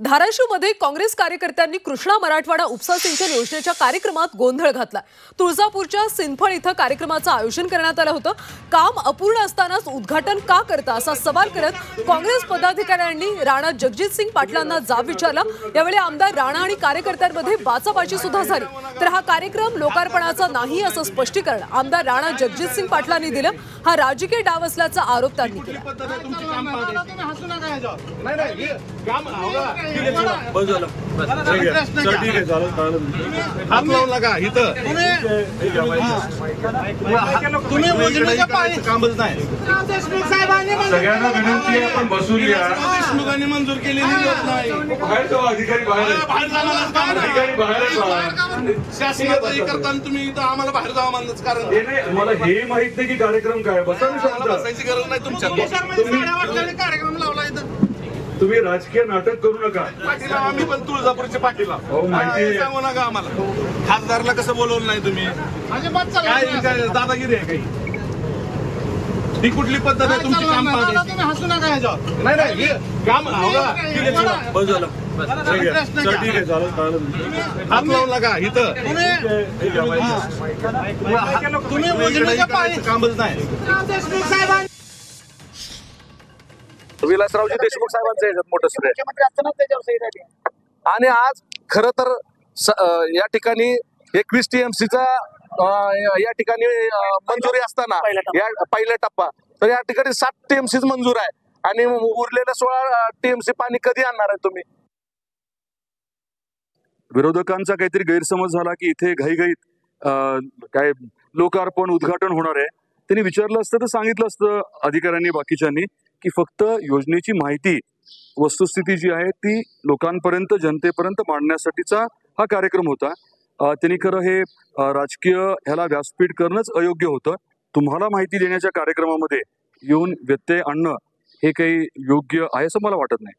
धाराशिवमध्ये काँग्रेस कार्यकर्त्यांनी कृष्णा मराठवाडा उपसा सिंचन योजनेच्या कार्यक्रमात गोंधळ घातला। तुळजापूरच्या सिंफळ इथं कार्यक्रमाचं आयोजन करण्यात आलं होतं। काम अपूर्ण असतानाच उद्घाटन का करता असा सवाल करत काँग्रेस पदाधिकाऱ्यांनी राणा जगजितसिंग पाटलांना जाब विचारला। यावेळी आमदार राणा आणि कार्यकर्त्यांमध्ये बाचाबाची सुद्धा झाली। तर हा कार्यक्रम लोकार्पणाचा नाही असं स्पष्टीकरण आमदार राणा जगजितसिंग पाटलांनी दिलं। हा राजकीय डाव असल्याचा आरोप त्यांनी केला। हात लावू नका इथं तुम्ही कामच नाही। सगळ्यांना विनंती आहे आपण बसून घ्या। देशमुखांनी मंजूर केलेली नाही। बाहेर जाऊ अधिकारी बाहेर शासनाचं हे करताना तुम्ही इथं आम्हाला बाहेर जावं म्हणणंच कारण नाही। मला हे माहित नाही की कार्यक्रम काय बसा ना शांत। बसायची गरज नाही तुमच्या कार्यक्रम लावला इथं। तुम्ही राजकीय नाटक करू नका। पाटीला आम्ही पण तुळजापूरचे पाटीला माहिती सांगू नका आम्हाला। खासदारला कसं बोलवलं नाही तुम्ही? काय दादागिरी आहे काही? ही कुठली पद्धत आहे तुमची? काम तुम्ही हसू नका याच्यावर। नाही काम हात लावू नका इथं तुम्ही कामच नाही। विलासरावजी देशमुख साहेबांचं याच्यात मोठं श्रेय। आणि आज खरं तर या ठिकाणी 21 TMCचा या ठिकाणी मंजुरी असताना या पहिला टप्पा तर या ठिकाणी 7 TMC मंजूर आहे आणि उरलेल्या 16 TMC पाणी कधी आणणार आहे तुम्ही? विरोधकांचा काहीतरी गैरसमज झाला की इथे घाईघाईत काय लोकार्पण उद्घाटन होणार आहे। त्यांनी विचारलं असतं तर सांगितलं असतं अधिकाऱ्यांनी बाकीच्यांनी की फक्त योजनेची माहिती वस्तुस्थिती जी आहे ती लोकांपर्यंत जनतेपर्यंत मांडण्यासाठीचा हा कार्यक्रम होता। त्यांनी खरं हे राजकीय ह्याला व्यासपीठ करणंच अयोग्य होतं। तुम्हाला माहिती देण्याच्या कार्यक्रमामध्ये येऊन व्यत्यय आणणं हे काही योग्य आहे असं मला वाटत नाही।